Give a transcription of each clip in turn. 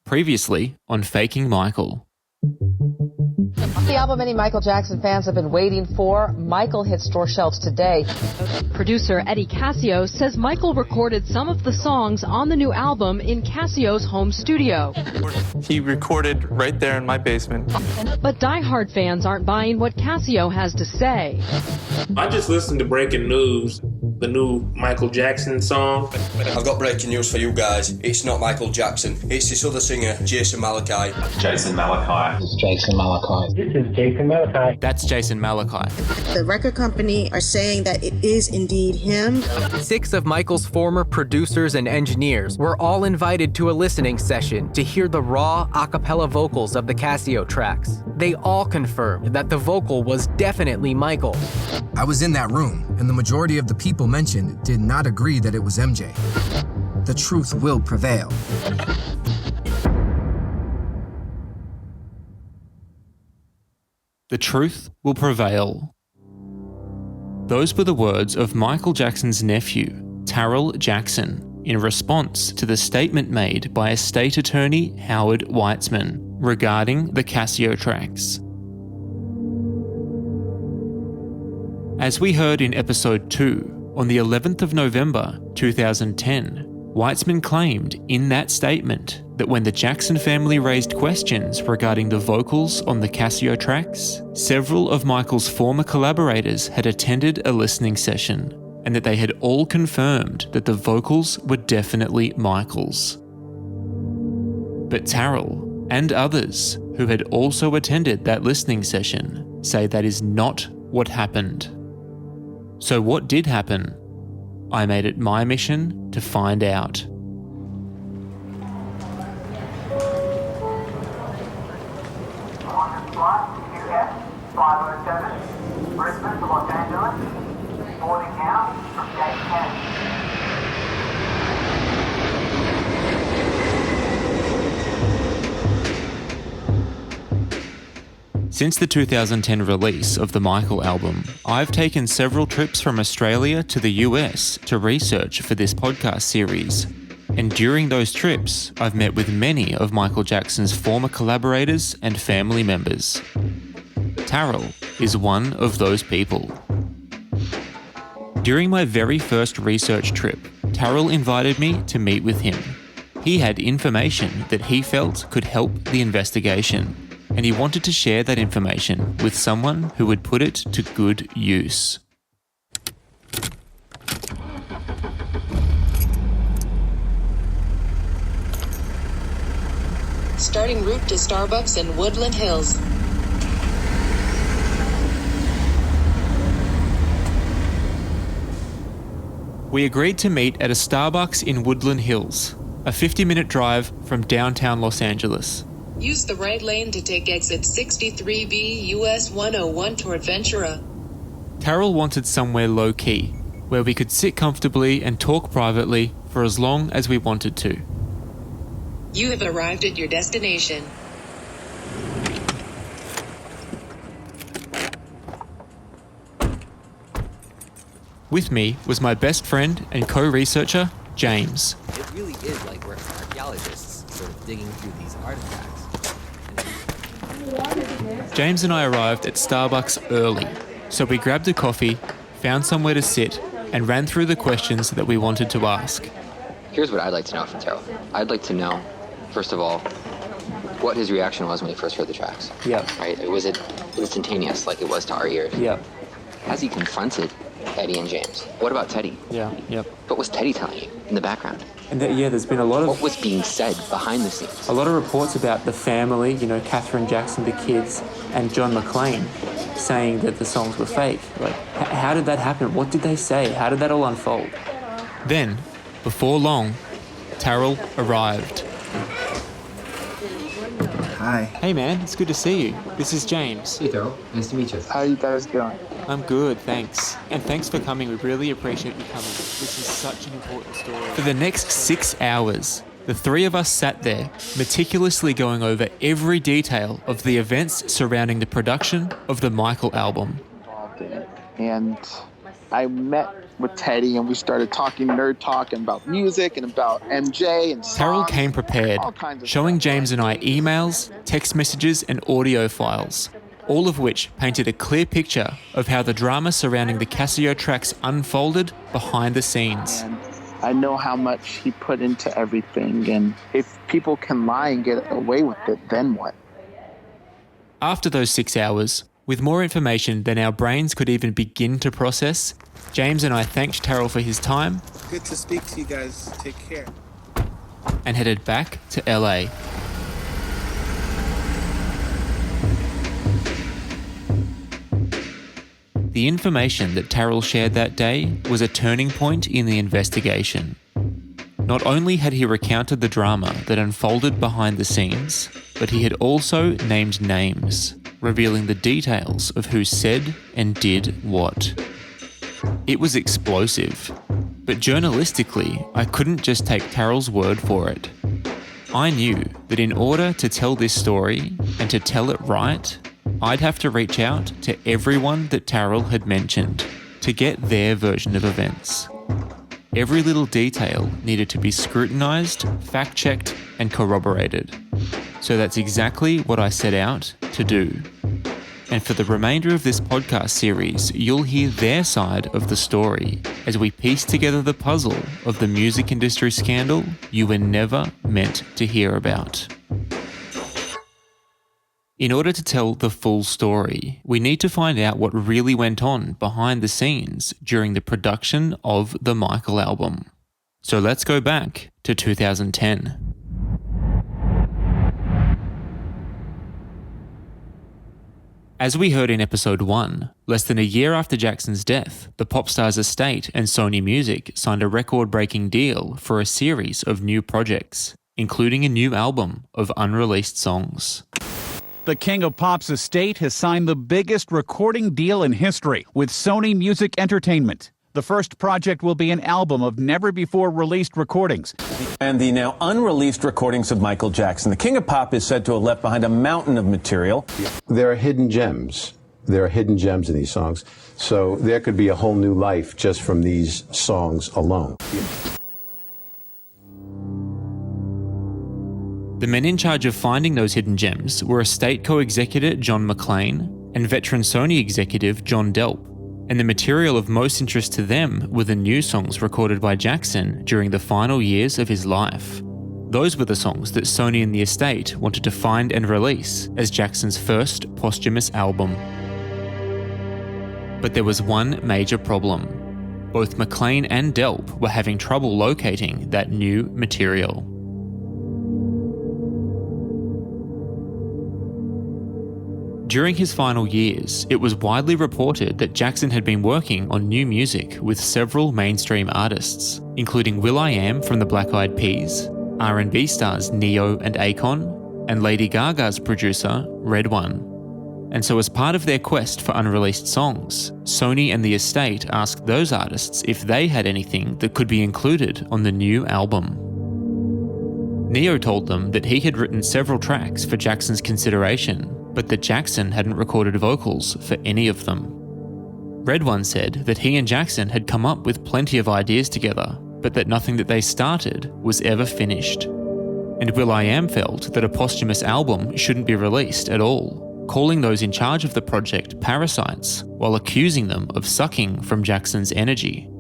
Previously on Faking Michael. The album many Michael Jackson fans have been waiting for, Michael hit store shelves today. Producer Eddie Cascio says Michael recorded some of the songs on the new album in Cascio's home studio. He recorded right there in my basement. But diehard fans aren't buying what Cascio has to say. I just listened to Breaking News, the new Michael Jackson song. I've got breaking news for you guys. It's not Michael Jackson. It's this other singer, Jason Malachi. Jason Malachi. This is Jason Malachi. This is Jason Malachi. That's Jason Malachi. The record company are saying that it is indeed him. 6 of Michael's former producers and engineers were all invited to a listening session to hear the raw a cappella vocals of the Cascio tracks. They all confirmed that the vocal was definitely Michael. I was in that room, and the majority of the people mentioned did not agree that it was MJ. The truth will prevail. The truth will prevail. Those were the words of Michael Jackson's nephew, Tarrell Jackson, in response to the statement made by Estate Attorney Howard Weitzman regarding the Cascio tracks. As we heard in episode 2, on the 11th of November 2010, Weitzman claimed in that statement that when the Jackson family raised questions regarding the vocals on the Cascio tracks, several of Michael's former collaborators had attended a listening session, and that they had all confirmed that the vocals were definitely Michael's. But Tarrell and others who had also attended that listening session say that is not what happened. So what did happen? I made it my mission to find out. On this flight, US 507, Brisbane to Los Angeles, boarding now from gate 10. Since the 2010 release of the Michael album, I've taken several trips from Australia to the US to research for this podcast series. And during those trips, I've met with many of Michael Jackson's former collaborators and family members. Tarrell is one of those people. During my very first research trip, Tarrell invited me to meet with him. He had information that he felt could help the investigation, and he wanted to share that information with someone who would put it to good use. Starting route to Starbucks in Woodland Hills. We agreed to meet at a Starbucks in Woodland Hills, a 50-minute drive from downtown Los Angeles. Use the right lane to take exit 63B US 101 toward Ventura. Tarrell wanted somewhere low-key, where we could sit comfortably and talk privately for as long as we wanted to. You have arrived at your destination. With me was my best friend and co-researcher, James. It really is like we're archaeologists sort of digging through these artifacts. James and I arrived at Starbucks early, so we grabbed a coffee, found somewhere to sit, and ran through the questions that we wanted to ask. Here's what I'd like to know from Tarrell. I'd like to know, first of all, what his reaction was when he first heard the tracks. Yeah. Right? Was it instantaneous like it was to our ears? Yeah. Has he confronted Eddie and James? What about Teddy? Yeah. What was Teddy telling you in the background? And there's been a lot of... What was being said behind the scenes? A lot of reports about the family, Catherine Jackson, the kids, and John McClane, saying that the songs were fake. Like, how did that happen? What did they say? How did that all unfold? Then, before long, Tarrell arrived. Hi. Hey man, it's good to see you. This is James. Hey Tarrell, nice to meet you. How you guys doing? I'm good, thanks. And thanks for coming. We really appreciate you coming. This is such an important story. For the next 6 hours, the three of us sat there, meticulously going over every detail of the events surrounding the production of the Michael album. And I met with Teddy and we started talking nerd talk and about music and about MJ and songs. Terrell came prepared, showing James and I emails, text messages and audio files, all of which painted a clear picture of how the drama surrounding the Casio tracks unfolded behind the scenes. And I know how much he put into everything, and if people can lie and get away with it, then what? After those 6 hours, with more information than our brains could even begin to process, James and I thanked Terrell for his time. Good to speak to you guys. Take care. And headed back to LA. The information that Terrell shared that day was a turning point in the investigation. Not only had he recounted the drama that unfolded behind the scenes, but he had also named names, revealing the details of who said and did what. It was explosive, but journalistically, I couldn't just take Terrell's word for it. I knew that in order to tell this story and to tell it right, I'd have to reach out to everyone that Terrell had mentioned to get their version of events. Every little detail needed to be scrutinised, fact-checked, and corroborated. So that's exactly what I set out to do. And for the remainder of this podcast series, you'll hear their side of the story as we piece together the puzzle of the music industry scandal you were never meant to hear about. In order to tell the full story, we need to find out what really went on behind the scenes during the production of the Michael album. So let's go back to 2010. As we heard in episode 1, less than a year after Jackson's death, the pop star's estate and Sony Music signed a record-breaking deal for a series of new projects, including a new album of unreleased songs. The King of Pop's estate has signed the biggest recording deal in history with Sony Music Entertainment. The first project will be an album of never-before-released recordings. And the now unreleased recordings of Michael Jackson. The King of Pop is said to have left behind a mountain of material. There are hidden gems. There are hidden gems in these songs. So there could be a whole new life just from these songs alone. The men in charge of finding those hidden gems were estate co-executor John McClain and veteran Sony executive John Delp. And the material of most interest to them were the new songs recorded by Jackson during the final years of his life. Those were the songs that Sony and the estate wanted to find and release as Jackson's first posthumous album. But there was one major problem. Both McClain and Delp were having trouble locating that new material. During his final years, it was widely reported that Jackson had been working on new music with several mainstream artists, including will.i.am from the Black Eyed Peas, R&B stars Ne-Yo and Akon, and Lady Gaga's producer, Red One. And so as part of their quest for unreleased songs, Sony and the estate asked those artists if they had anything that could be included on the new album. Ne-Yo told them that he had written several tracks for Jackson's consideration, but that Jackson hadn't recorded vocals for any of them. Red One said that he and Jackson had come up with plenty of ideas together, but that nothing that they started was ever finished. And will.i.am felt that a posthumous album shouldn't be released at all, calling those in charge of the project parasites, while accusing them of sucking from Jackson's energy.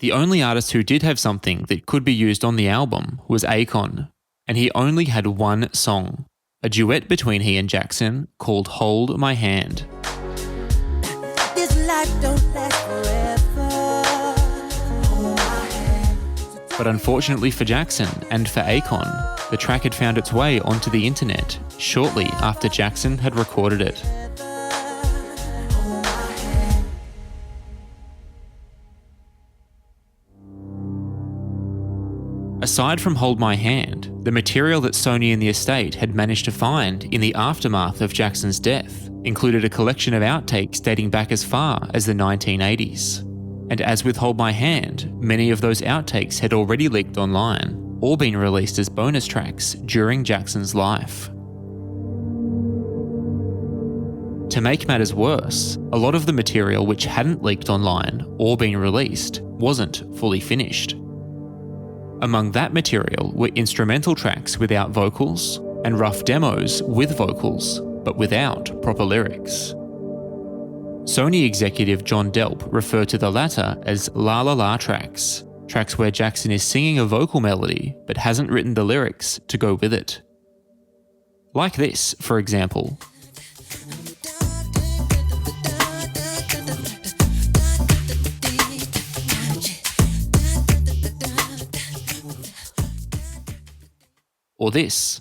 The only artist who did have something that could be used on the album was Akon, and he only had one song, a duet between he and Jackson called Hold My Hand. This life don't last forever. Hold my hand. But unfortunately for Jackson and for Akon, the track had found its way onto the internet shortly after Jackson had recorded it. Aside from Hold My Hand, the material that Sony and the estate had managed to find in the aftermath of Jackson's death included a collection of outtakes dating back as far as the 1980s. And as with Hold My Hand, many of those outtakes had already leaked online. all been released as bonus tracks during Jackson's life. To make matters worse, a lot of the material which hadn't leaked online or been released wasn't fully finished. Among that material were instrumental tracks without vocals and rough demos with vocals, but without proper lyrics. Sony executive John Delp referred to the latter as La La La tracks, tracks where Jackson is singing a vocal melody but hasn't written the lyrics to go with it. Like this, for example. Or this.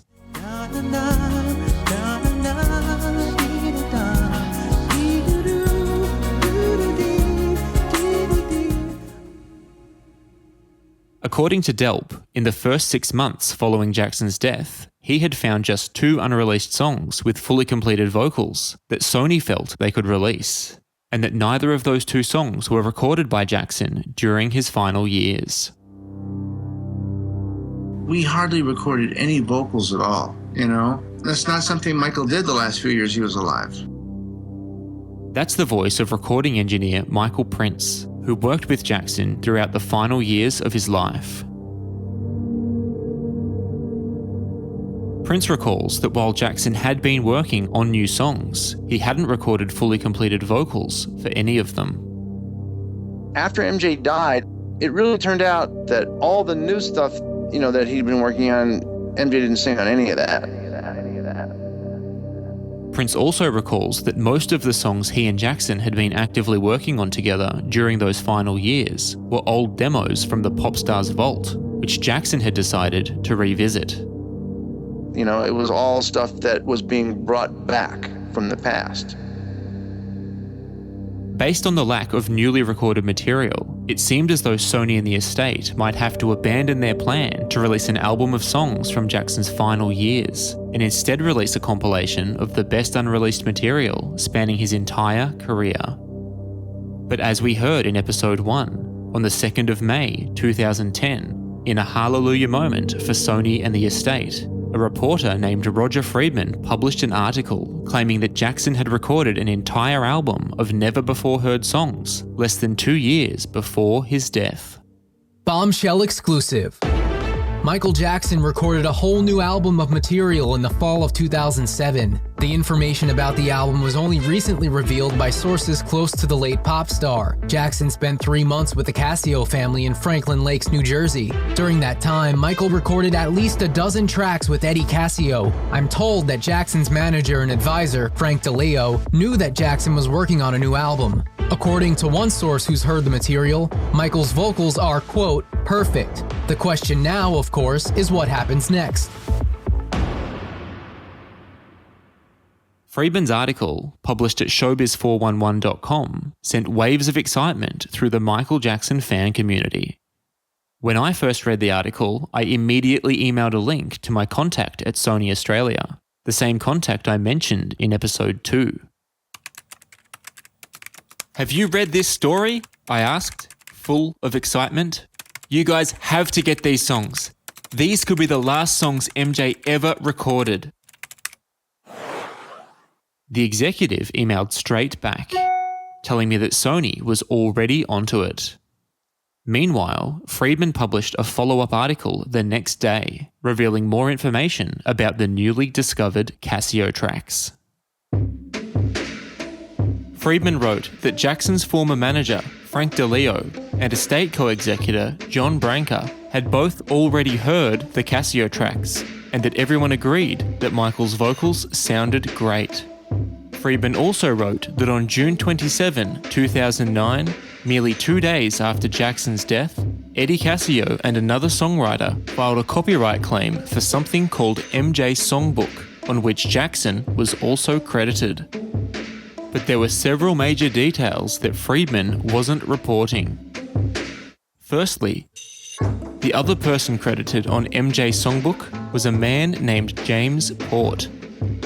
According to Delp, in the first 6 months following Jackson's death, he had found just 2 unreleased songs with fully completed vocals that Sony felt they could release, and that neither of those 2 songs were recorded by Jackson during his final years. We hardly recorded any vocals at all, you know? That's not something Michael did the last few years he was alive. That's the voice of recording engineer Michael Prince, who worked with Jackson throughout the final years of his life. Prince recalls that while Jackson had been working on new songs, he hadn't recorded fully completed vocals for any of them. After MJ died, it really turned out that all the new stuff, you know, that he'd been working on, MJ didn't sing on any of that. Prince also recalls that most of the songs he and Jackson had been actively working on together during those final years were old demos from the Popstars Vault, which Jackson had decided to revisit. You know, it was all stuff that was being brought back from the past. Based on the lack of newly recorded material, it seemed as though Sony and the estate might have to abandon their plan to release an album of songs from Jackson's final years, and instead release a compilation of the best unreleased material spanning his entire career. But as we heard in episode 1, on the 2nd of May 2010, in a hallelujah moment for Sony and the estate, a reporter named Roger Friedman published an article claiming that Jackson had recorded an entire album of never-before-heard songs less than 2 years before his death. Bombshell exclusive. Michael Jackson recorded a whole new album of material in the fall of 2007. The information about the album was only recently revealed by sources close to the late pop star. Jackson spent 3 months with the Casio family in Franklin Lakes, New Jersey. During that time, Michael recorded at least a dozen tracks with Eddie Casio. I'm told that Jackson's manager and advisor, Frank DeLeo, knew that Jackson was working on a new album. According to one source who's heard the material, Michael's vocals are, quote, perfect. The question now, of course, is what happens next. Friedman's article, published at showbiz411.com, sent waves of excitement through the Michael Jackson fan community. When I first read the article, I immediately emailed a link to my contact at Sony Australia, the same contact I mentioned in episode 2. "Have you read this story?" I asked, full of excitement. "You guys have to get these songs. These could be the last songs MJ ever recorded." The executive emailed straight back, telling me that Sony was already onto it. Meanwhile, Friedman published a follow-up article the next day, revealing more information about the newly discovered Casio tracks. Friedman wrote that Jackson's former manager, Frank DeLeo, and estate co-executor, John Branca, had both already heard the Casio tracks, and that everyone agreed that Michael's vocals sounded great. Friedman also wrote that on June 27, 2009, merely 2 days after Jackson's death, Eddie Casio and another songwriter filed a copyright claim for something called MJ Songbook, on which Jackson was also credited. But there were several major details that Friedman wasn't reporting. Firstly, the other person credited on MJ Songbook was a man named James Port.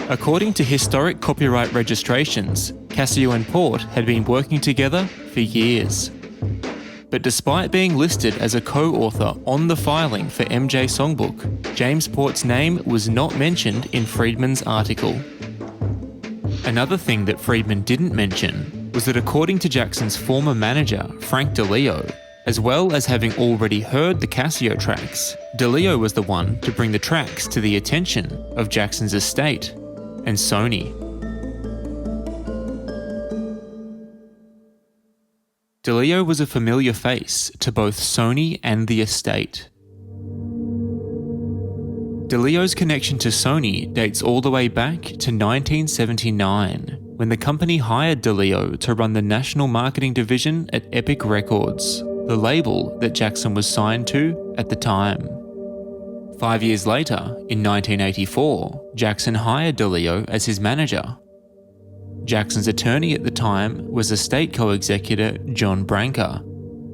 According to historic copyright registrations, Casio and Port had been working together for years. But despite being listed as a co-author on the filing for MJ Songbook, James Port's name was not mentioned in Friedman's article. Another thing that Friedman didn't mention was that according to Jackson's former manager, Frank DeLeo, as well as having already heard the Casio tracks, DeLeo was the one to bring the tracks to the attention of Jackson's estate and Sony. DeLeo was a familiar face to both Sony and the estate. DeLeo's connection to Sony dates all the way back to 1979, when the company hired DeLeo to run the national marketing division at Epic Records, the label that Jackson was signed to at the time. 5 years later, in 1984, Jackson hired DeLeo as his manager. Jackson's attorney at the time was estate co-executor John Branca,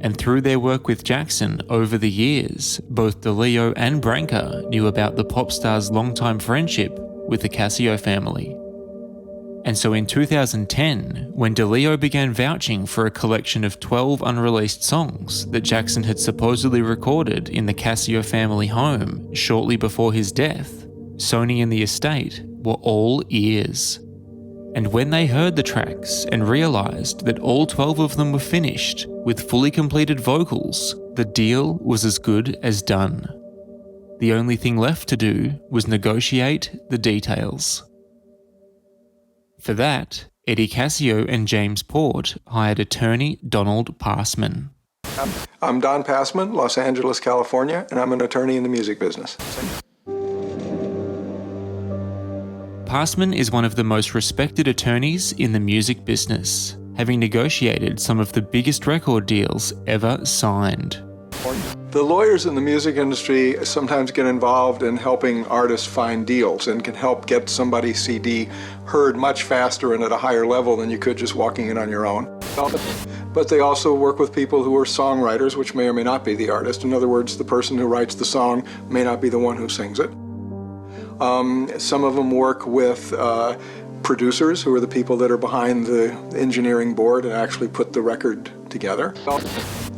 and through their work with Jackson over the years, both DeLeo and Branca knew about the pop star's longtime friendship with the Casio family. And so in 2010, when DeLeo began vouching for a collection of 12 unreleased songs that Jackson had supposedly recorded in the Casio family home shortly before his death, Sony and the estate were all ears. And when they heard the tracks and realised that all 12 of them were finished with fully completed vocals, the deal was as good as done. The only thing left to do was negotiate the details. For that, Eddie Casio and James Port hired attorney Donald Passman. I'm Don Passman, Los Angeles, California, and I'm an attorney in the music business. Passman is one of the most respected attorneys in the music business, having negotiated some of the biggest record deals ever signed. The lawyers in the music industry sometimes get involved in helping artists find deals and can help get somebody's CD heard much faster and at a higher level than you could just walking in on your own. But they also work with people who are songwriters, which may or may not be the artist. In other words, the person who writes the song may not be the one who sings it. Some of them work with producers, who are the people that are behind the engineering board and actually put the record together,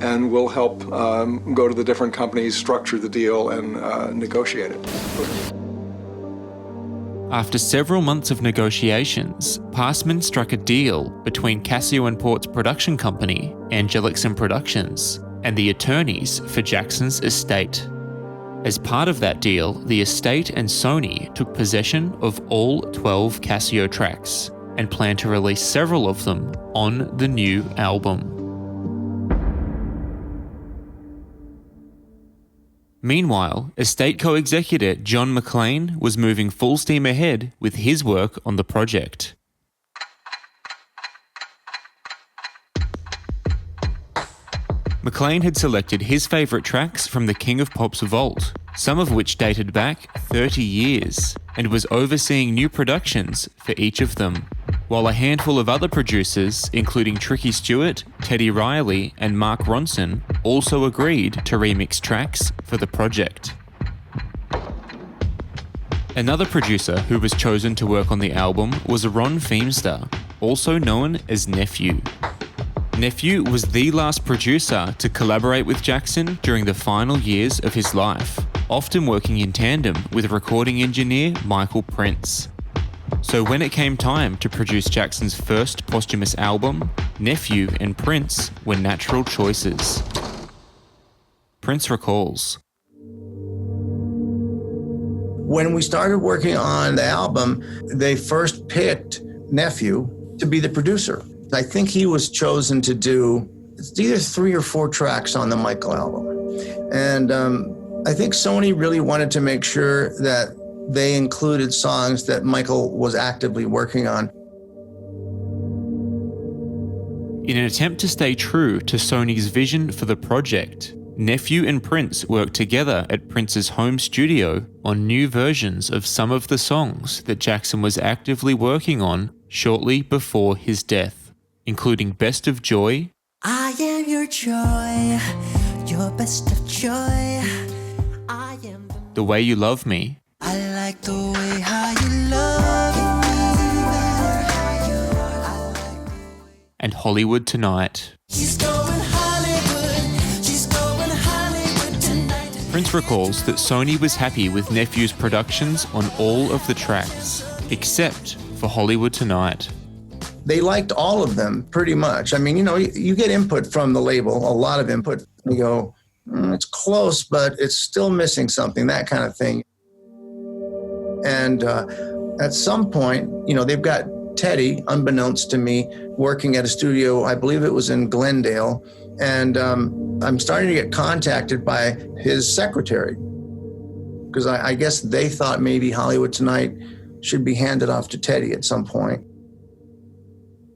and will help go to the different companies, structure the deal, and negotiate it. After several months of negotiations, Passman struck a deal between Casio and Port's production company, Angelixon Productions, and the attorneys for Jackson's estate. As part of that deal, the estate and Sony took possession of all 12 Casio tracks and planned to release several of them on the new album. Meanwhile, estate co-executor John McLean was moving full steam ahead with his work on the project. McLean had selected his favourite tracks from the King of Pop's vault, some of which dated back 30 years, and was overseeing new productions for each of them, while a handful of other producers, including Tricky Stewart, Teddy Riley, and Mark Ronson, also agreed to remix tracks for the project. Another producer who was chosen to work on the album was Ron Feimster, also known as Nephew. Nephew was the last producer to collaborate with Jackson during the final years of his life, often working in tandem with recording engineer Michael Prince. So when it came time to produce Jackson's first posthumous album, Nephew and Prince were natural choices. Prince recalls, When we started working on the album, they first picked Nephew to be the producer. I think he was chosen to do, it's either 3 or 4 tracks on the Michael album. And I think Sony really wanted to make sure that they included songs that Michael was actively working on. In an attempt to stay true to Sony's vision for the project, Nephew and Prince worked together at Prince's home studio on new versions of some of the songs that Jackson was actively working on shortly before his death, including Best of Joy, I am your joy, your best of joy. I am The Way You Love Me, I like the way how you love me. and Hollywood Tonight. He's going Hollywood, Prince recalls that Sony was happy with Nephew's productions on all of the tracks, except for Hollywood Tonight. They liked all of them pretty much. I mean, you get input from the label, a lot of input. You go, it's close, but it's still missing something, that kind of thing. And at some point, they've got Teddy, unbeknownst to me, working at a studio, I believe it was in Glendale. And I'm starting to get contacted by his secretary, because I guess they thought maybe Hollywood Tonight should be handed off to Teddy at some point.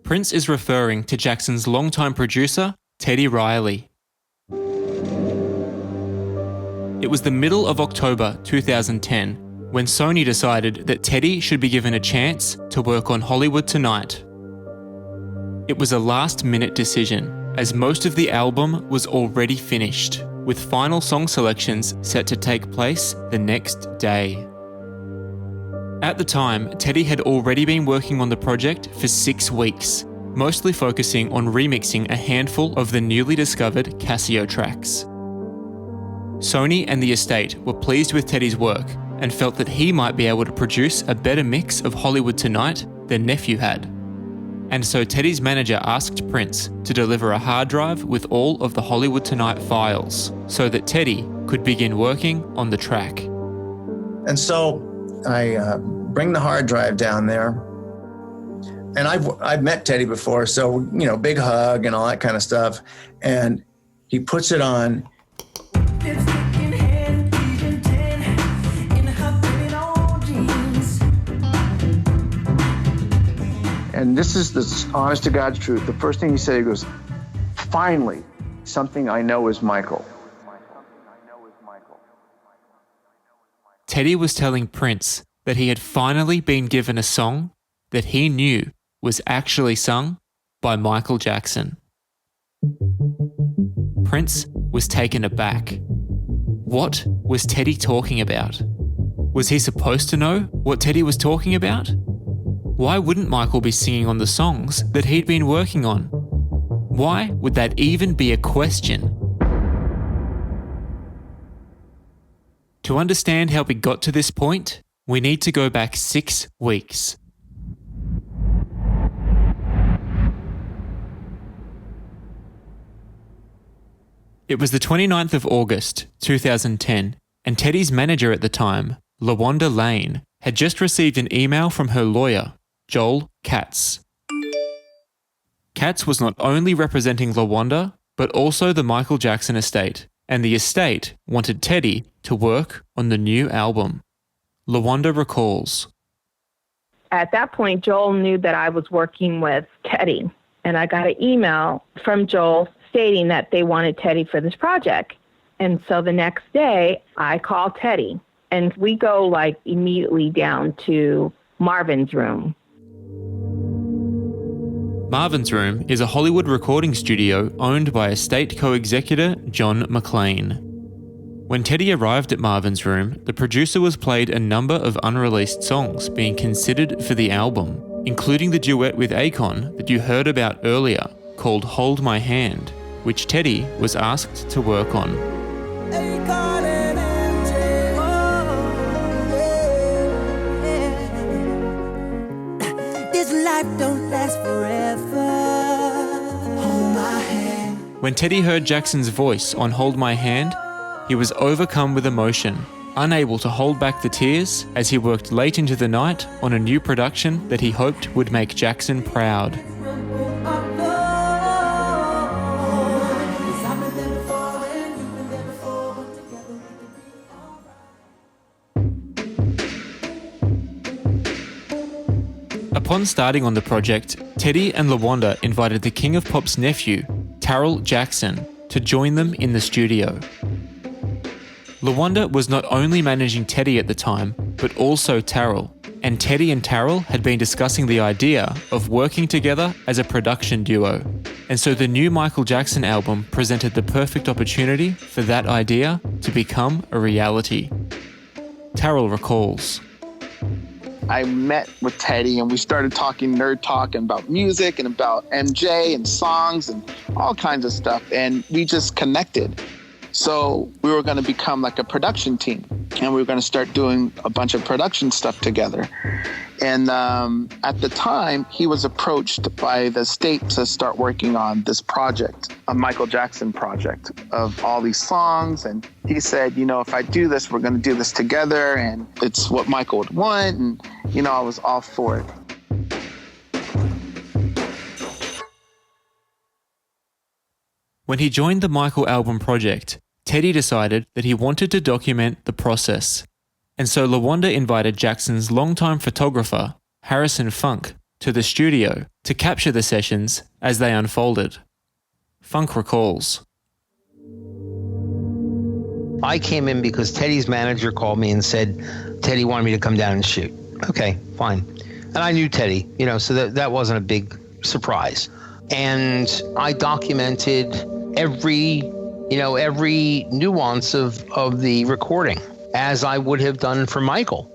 Prince is referring to Jackson's longtime producer, Teddy Riley. It was the middle of October 2010 when Sony decided that Teddy should be given a chance to work on Hollywood Tonight. It was a last-minute decision, as most of the album was already finished, with final song selections set to take place the next day. At the time, Teddy had already been working on the project for 6 weeks, mostly focusing on remixing a handful of the newly discovered Casio tracks. Sony and the estate were pleased with Teddy's work and felt that he might be able to produce a better mix of Hollywood Tonight than Nephew had. And so Teddy's manager asked Prince to deliver a hard drive with all of the Hollywood Tonight files so that Teddy could begin working on the track. And so I bring the hard drive down there, and I've met Teddy before, so big hug and all that kind of stuff. And he puts it on. And this is the honest to God's truth. The first thing he said, he goes, "Finally, something I know is Michael." Teddy was telling Prince that he had finally been given a song that he knew was actually sung by Michael Jackson. Prince was taken aback. What was Teddy talking about? Was he supposed to know what Teddy was talking about? Why wouldn't Michael be singing on the songs that he'd been working on? Why would that even be a question? To understand how we got to this point, we need to go back 6 weeks. It was the 29th of August, 2010, and Teddy's manager at the time, LaWanda Lane, had just received an email from her lawyer, Joel Katz. Katz was not only representing LaWanda, but also the Michael Jackson estate, and the estate wanted Teddy to work on the new album. LaWanda recalls. At that point, Joel knew that I was working with Teddy, and I got an email from Joel stating that they wanted Teddy for this project. And so the next day, I called Teddy, and we go immediately down to Marvin's Room. Marvin's Room is a Hollywood recording studio owned by estate co-executor John McClane. When Teddy arrived at Marvin's Room, the producer was played a number of unreleased songs being considered for the album, including the duet with Akon that you heard about earlier, called Hold My Hand, which Teddy was asked to work on. This life don't last forever. Hold my hand. When Teddy heard Jackson's voice on Hold My Hand, he was overcome with emotion, unable to hold back the tears as he worked late into the night on a new production that he hoped would make Jackson proud. Upon starting on the project, Teddy and LaWanda invited the King of Pop's nephew, Tarrell Jackson, to join them in the studio. LaWanda was not only managing Teddy at the time, but also Tarrell, and Teddy and Tarrell had been discussing the idea of working together as a production duo. And so the new Michael Jackson album presented the perfect opportunity for that idea to become a reality. Tarrell recalls. I met with Teddy and we started talking nerd talk and about music and about MJ and songs and all kinds of stuff. And we just connected. So we were going to become like a production team, and we were going to start doing a bunch of production stuff together. And at the time, he was approached by the state to start working on this project, a Michael Jackson project of all these songs. And he said, you know, if I do this, we're going to do this together. And it's what Michael would want. And, you know, I was all for it. When he joined the Michael album project, Teddy decided that he wanted to document the process. And so LaWanda invited Jackson's longtime photographer, Harrison Funk, to the studio to capture the sessions as they unfolded. Funk recalls. I came in because Teddy's manager called me and said, Teddy wanted me to come down and shoot. Okay, fine. And I knew Teddy, you know, so that wasn't a big surprise. And I documented every nuance of the recording, as I would have done for Michael.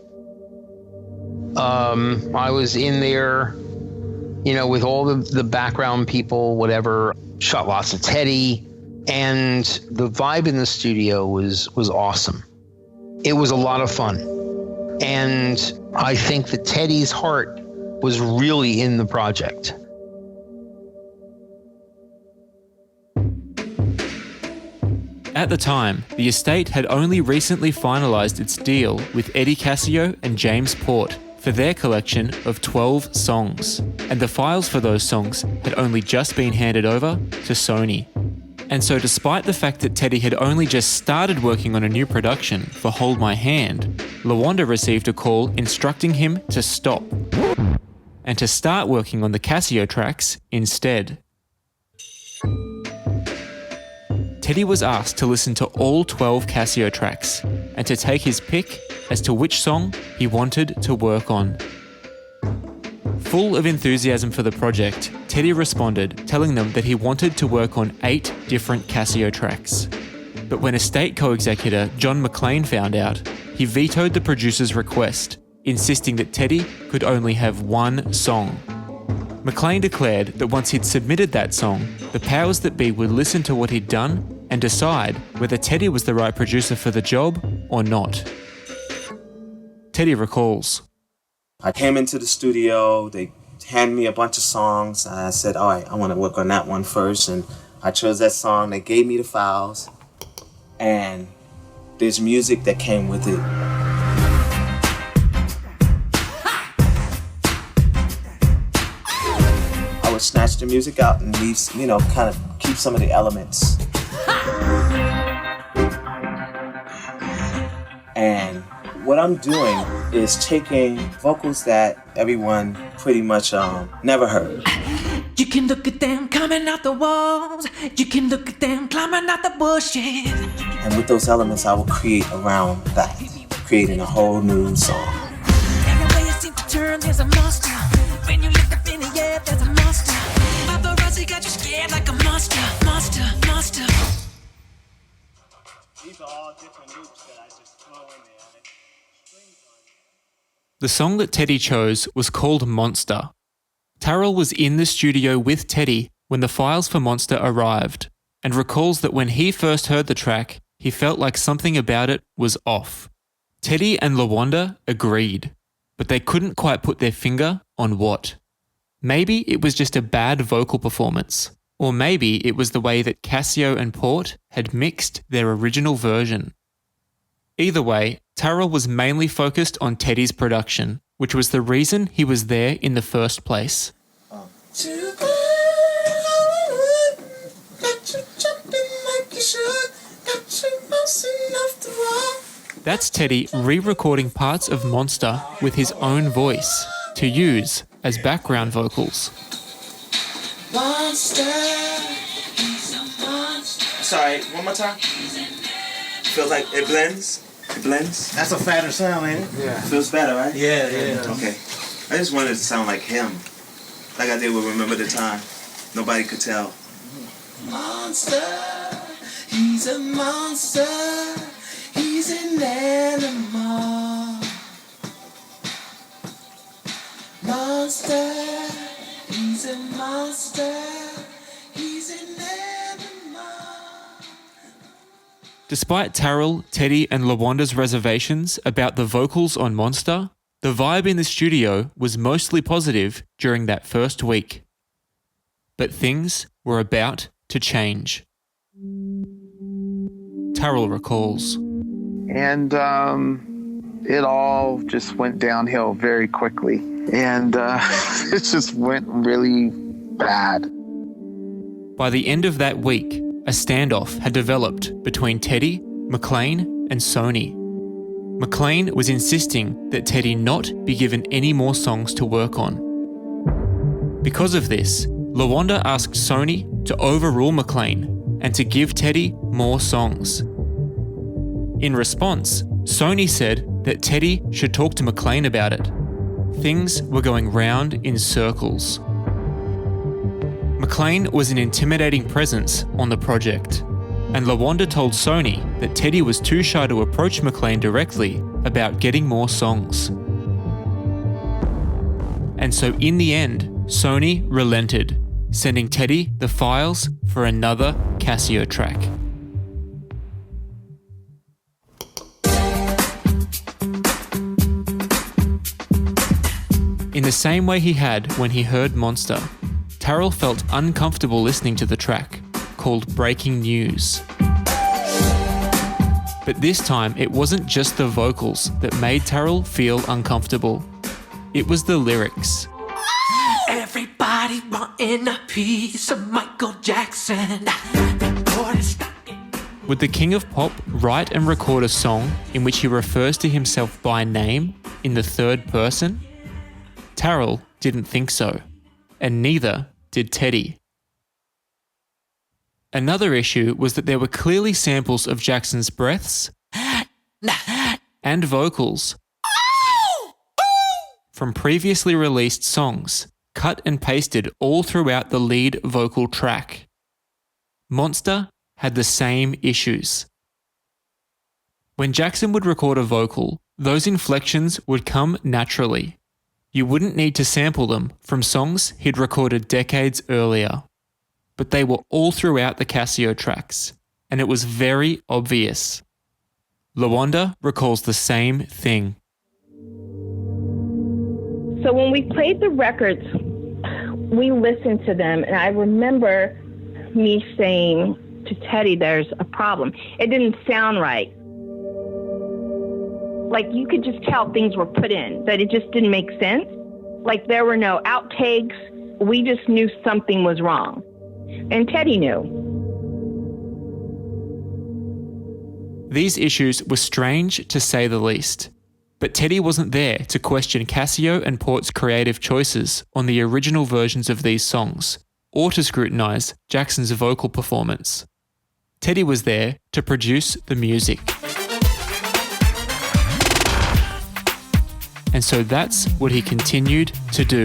I was in there, you know, with all the background people, whatever, shot lots of Teddy, and the vibe in the studio was awesome. It was a lot of fun. And I think that Teddy's heart was really in the project. At the time, the estate had only recently finalised its deal with Eddie Cascio and James Port for their collection of 12 songs, and the files for those songs had only just been handed over to Sony. And so despite the fact that Teddy had only just started working on a new production for Hold My Hand, LaWanda received a call instructing him to stop and to start working on the Cascio tracks instead. Teddy was asked to listen to all 12 Cascio tracks and to take his pick as to which song he wanted to work on. Full of enthusiasm for the project, Teddy responded, telling them that he wanted to work on 8 different Cascio tracks. But when estate co-executor John McClain found out, he vetoed the producer's request, insisting that Teddy could only have one song. McClain declared that once he'd submitted that song, the powers that be would listen to what he'd done and decide whether Teddy was the right producer for the job or not. Teddy recalls. I came into the studio, they handed me a bunch of songs, and I said, all right, I want to work on that one first, and I chose that song. They gave me the files, and there's music that came with it. I would snatch the music out and leave, you know, kind of keep some of the elements. And what I'm doing is taking vocals that everyone pretty much never heard. You can look at them coming out the walls. You can look at them climbing out the bushes. And with those elements, I will create around that, creating a whole new song. Everywhere you seem to turn, there's a monster. When you look up in the air, there's a monster. Paparazzi got you scared like a monster, monster, monster. These are all different loops that I just throw in there. The song that Teddy chose was called Monster. Tarrell was in the studio with Teddy when the files for Monster arrived, and recalls that when he first heard the track, he felt like something about it was off. Teddy and LaWanda agreed, but they couldn't quite put their finger on what. Maybe it was just a bad vocal performance, or maybe it was the way that Cascio and Port had mixed their original version. Either way, Tarrell was mainly focused on Teddy's production, which was the reason he was there in the first place. That's Teddy re-recording parts of Monster with his own voice to use as background vocals. Monster. Sorry, one more time. Feels like it blends. It blends. That's a fatter sound, ain't it? Yeah. Feels better, right? Yeah. Okay. I just wanted to sound like him. Like I did with Remember the Time. Nobody could tell. Monster, he's a monster, he's an animal. Monster, he's a monster, he's an animal. Despite Tarrell, Teddy and LaWanda's reservations about the vocals on Monster, the vibe in the studio was mostly positive during that first week. But things were about to change. Tarrell recalls. And it all just went downhill very quickly. And it just went really bad. By the end of that week, a standoff had developed between Teddy, McLean, and Sony. McLean was insisting that Teddy not be given any more songs to work on. Because of this, LaWanda asked Sony to overrule McLean and to give Teddy more songs. In response, Sony said that Teddy should talk to McLean about it. Things were going round in circles. McLean was an intimidating presence on the project, and LaWanda told Sony that Teddy was too shy to approach McLean directly about getting more songs. And so in the end, Sony relented, sending Teddy the files for another Casio track. In the same way he had when he heard Monster, Tarrell felt uncomfortable listening to the track, called Breaking News. But this time, it wasn't just the vocals that made Tarrell feel uncomfortable. It was the lyrics. Everybody wanting a piece of Michael Jackson. Would the King of Pop write and record a song in which he refers to himself by name in the third person? Tarrell didn't think so, and neither did Teddy. Another issue was that there were clearly samples of Jackson's breaths and vocals from previously released songs, cut and pasted all throughout the lead vocal track. Monster had the same issues. When Jackson would record a vocal, those inflections would come naturally. You wouldn't need to sample them from songs he'd recorded decades earlier. But they were all throughout the Casio tracks, and it was very obvious. LaWanda recalls the same thing. So when we played the records, we listened to them, and I remember me saying to Teddy, there's a problem. It didn't sound right. Like, you could just tell things were put in, that it just didn't make sense. Like, there were no outtakes. We just knew something was wrong. And Teddy knew. These issues were strange to say the least. But Teddy wasn't there to question Casio and Port's creative choices on the original versions of these songs, or to scrutinise Jackson's vocal performance. Teddy was there to produce the music. And so that's what he continued to do.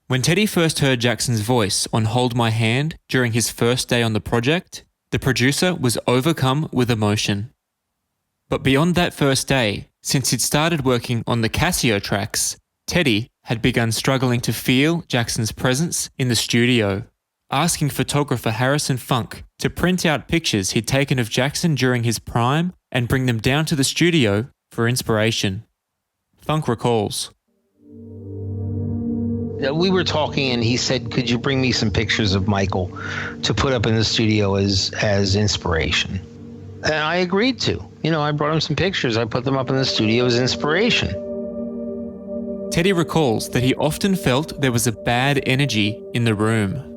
When Teddy first heard Jackson's voice on Hold My Hand during his first day on the project, the producer was overcome with emotion. But beyond that first day, since he'd started working on the Casio tracks, Teddy had begun struggling to feel Jackson's presence in the studio, asking photographer Harrison Funk to print out pictures he'd taken of Jackson during his prime and bring them down to the studio for inspiration. Funk recalls. We were talking and he said, could you bring me some pictures of Michael to put up in the studio as inspiration? And I agreed to. I brought him some pictures. I put them up in the studio as inspiration. Teddy recalls that he often felt there was a bad energy in the room.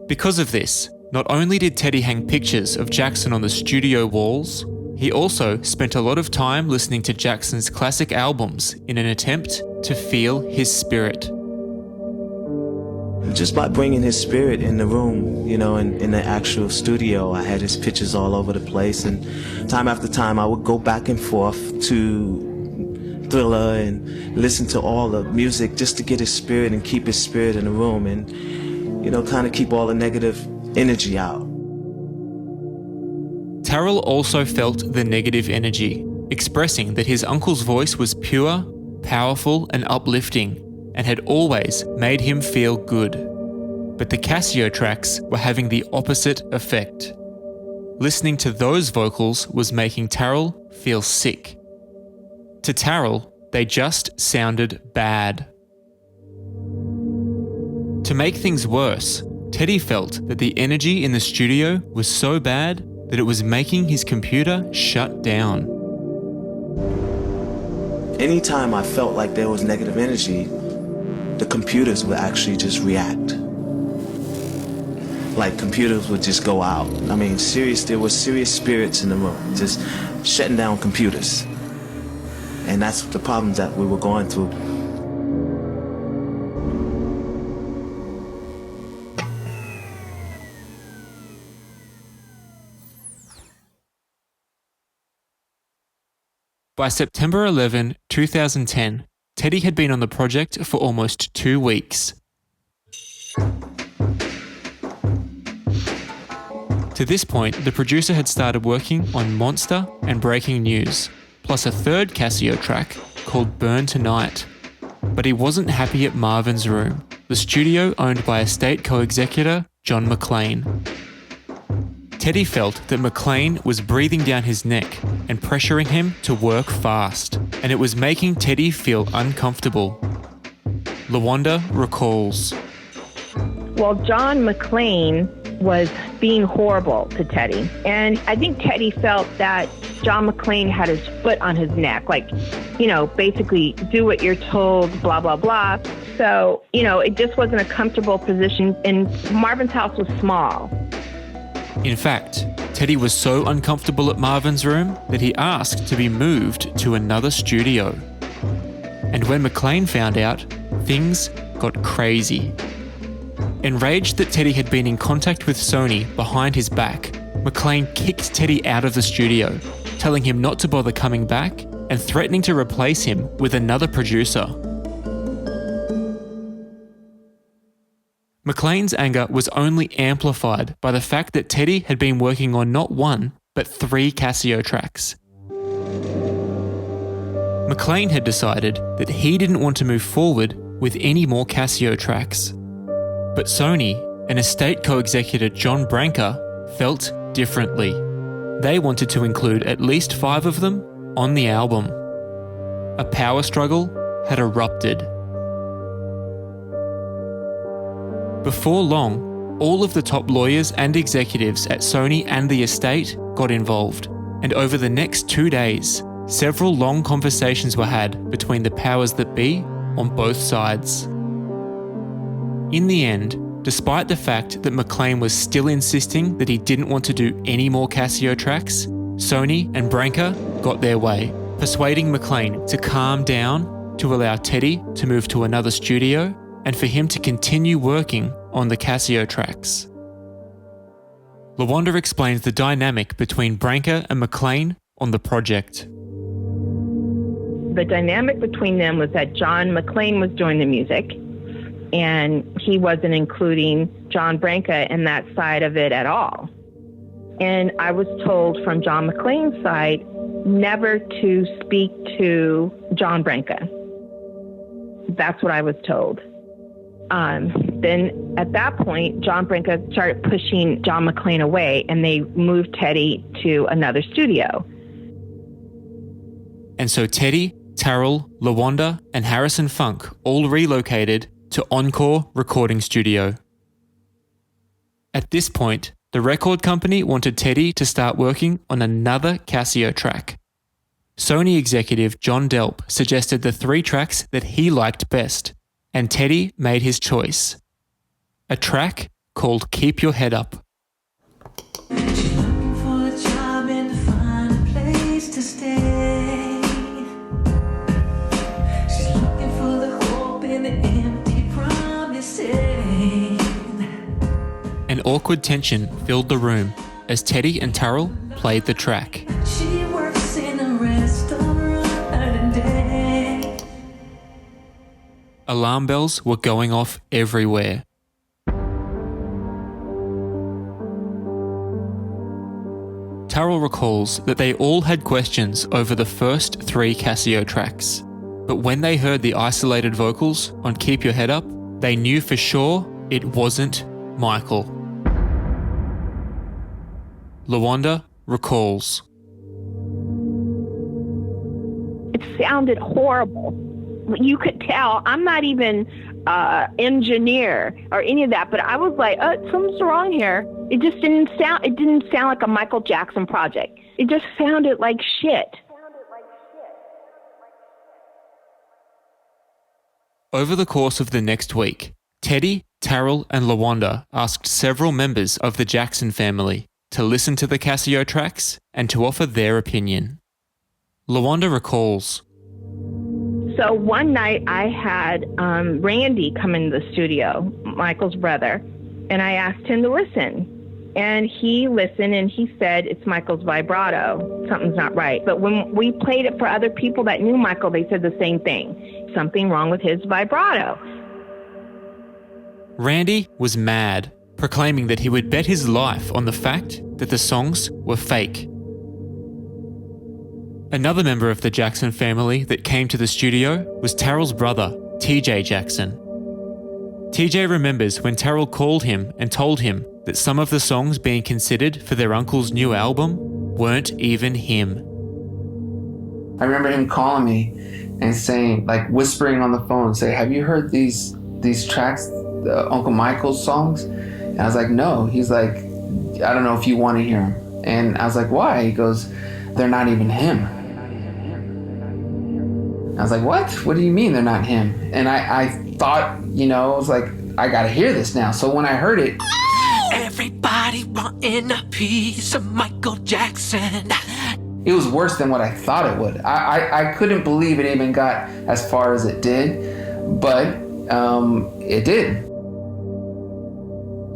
Because of this, not only did Teddy hang pictures of Jackson on the studio walls, he also spent a lot of time listening to Jackson's classic albums in an attempt to feel his spirit. Just by bringing his spirit in the room, in the actual studio, I had his pictures all over the place, and time after time I would go back and forth to Thriller and listen to all the music just to get his spirit and keep his spirit in the room and, kind of keep all the negative energy out. Tarrell also felt the negative energy, expressing that his uncle's voice was pure, powerful, and uplifting, and had always made him feel good. But the Casio tracks were having the opposite effect. Listening to those vocals was making Tarrell feel sick. To Tarrell, they just sounded bad. To make things worse, Teddy felt that the energy in the studio was so bad that it was making his computer shut down. Anytime I felt like there was negative energy, the computers would actually just react. Like computers would just go out. I mean, there were serious spirits in the room, just shutting down computers. And that's the problems that we were going through. By September 11, 2010, Teddy had been on the project for almost 2 weeks. To this point, the producer had started working on Monster and Breaking News, plus a third Casio track called Burn Tonight. But he wasn't happy at Marvin's Room, the studio owned by estate co-executor John McClain. Teddy felt that McClain was breathing down his neck and pressuring him to work fast, and it was making Teddy feel uncomfortable. LaWanda recalls. Well, John McClain was being horrible to Teddy. And I think Teddy felt that John McClain had his foot on his neck, like, basically do what you're told, blah, blah, blah. So, it just wasn't a comfortable position. And Marvin's house was small. In fact, Teddy was so uncomfortable at Marvin's Room that he asked to be moved to another studio. And when McClain found out, things got crazy. Enraged that Teddy had been in contact with Sony behind his back, McClain kicked Teddy out of the studio, telling him not to bother coming back and threatening to replace him with another producer. McClain's anger was only amplified by the fact that Teddy had been working on not one, but 3 Casio tracks. McClain had decided that he didn't want to move forward with any more Casio tracks. But Sony and estate co-executor John Branca felt differently. They wanted to include at least 5 of them on the album. A power struggle had erupted. Before long, all of the top lawyers and executives at Sony and the estate got involved, and over the next 2 days, several long conversations were had between the powers that be on both sides. In the end, despite the fact that McClain was still insisting that he didn't want to do any more Casio tracks, Sony and Branca got their way, persuading McClain to calm down, to allow Teddy to move to another studio, and for him to continue working on the Casio tracks. LaWanda explains the dynamic between Branca and McClain on the project. The dynamic between them was that John McClain was doing the music, and he wasn't including John Branca in that side of it at all. And I was told from John McClain's side never to speak to John Branca. That's what I was told. Then at that point, John Branca started pushing John McClain away, and they moved Teddy to another studio. And so Teddy, Tarrell, LaWanda, and Harrison Funk all relocated to Encore Recording Studio. At this point, the record company wanted Teddy to start working on another Casio track. Sony executive John Delp suggested the 3 tracks that he liked best, and Teddy made his choice. A track called Keep Your Head Up. An awkward tension filled the room as Teddy and Tarrell played the track. She works in a restaurant today. Alarm bells were going off everywhere. Tarrell recalls that they all had questions over the first 3 Casio tracks, but when they heard the isolated vocals on Keep Your Head Up, they knew for sure it wasn't Michael. LaWanda recalls. It sounded horrible. You could tell. I'm not even engineer or any of that, but I was like, something's wrong here. It just didn't sound. It didn't sound like a Michael Jackson project. It just sounded like shit. Over the course of the next week, Teddy, Terrell, and LaWanda asked several members of the Jackson family to listen to the Casio tracks and to offer their opinion. LaWanda recalls. So one night I had Randy come into the studio, Michael's brother, and I asked him to listen. And he listened and he said, it's Michael's vibrato. Something's not right. But when we played it for other people that knew Michael, they said the same thing. Something wrong with his vibrato. Randy was mad, proclaiming that he would bet his life on the fact that the songs were fake. Another member of the Jackson family that came to the studio was Terrell's brother, TJ Jackson. TJ remembers when Terrell called him and told him that some of the songs being considered for their uncle's new album weren't even him. I remember him calling me and saying, like whispering on the phone, say, have you heard these tracks, Uncle Michael's songs? And I was like, no. He's like, I don't know if you want to hear them. And I was like, why? He goes, they're not even him. I was like, what? What do you mean they're not him? And I thought, I was like, I gotta hear this now. So when I heard it, everybody wanting a piece of Michael Jackson. It was worse than what I thought it would. I couldn't believe it even got as far as it did, but it did.